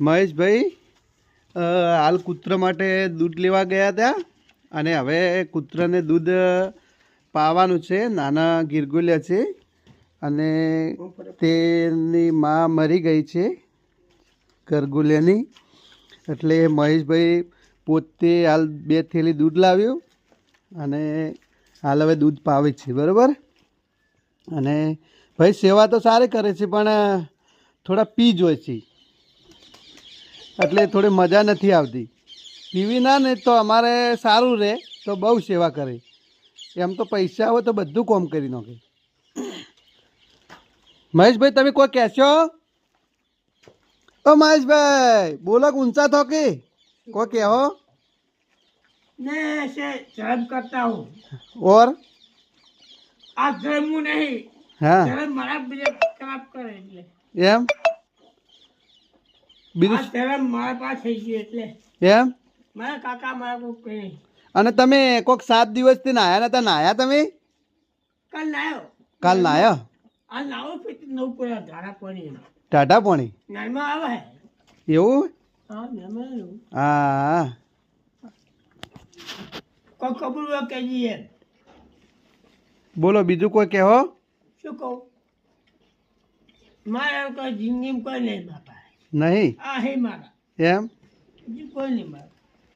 મહેશભાઈ હાલ કૂતરા માટે દૂધ લેવા ગયા હતા અને હવે કૂતરાને દૂધ પાવાનું છે. નાના ગિરગુલિયા છે અને તેની માં મરી ગઈ છે ગરગુલિયાની. એટલે મહેશભાઈ પોતે હાલ 2 થેલી દૂધ લાવ્યું અને હાલ હવે દૂધ પાવે છે. બરાબર. અને ભાઈ સેવા તો સારી કરે છે પણ થોડા પી જ હોય છે એટલે થોડી મજા નથી આવતી. પીવી ના ને તો અમારે સારું રહે તો બહુ સેવા કરે. એમ તો પૈસા હોય તો બધું કામ કરી નાખે. મહેશભાઈ તમે કોઈ કહેશો? ઓ મહેશભાઈ બોલો ઊંચા થો કે કોઈ કहो? मैं ऐसे धर्म करता हूँ और आप धर्म नहीं हाँ धर्म मारा मुझे खराब करे એટલે એમ બીજું આ ધર્મ મારા પાસે થઈ ગયો એટલે એમ. મારા કાકા મારા કોઈ કહે અને તમે કોઈક 7 દિવસથી નાયા નતા, નાયા તમે? કાલ નાયો કાલ નાયા? આ નાવો પછી નવ પડ્યા ધારા પાણી ટાટા પાણી નાનમાં આવે એવું? હા નામાં હા કોઈ કબૂલ હોય કહેજી એમ બોલો બીજું કોઈ કહેવો? શું કહું મારા કોઈ જિંદગીમાં કોઈ નહીં બાપા નહીં આ હે મારા એમ? બીજું કોઈ નહીં મારા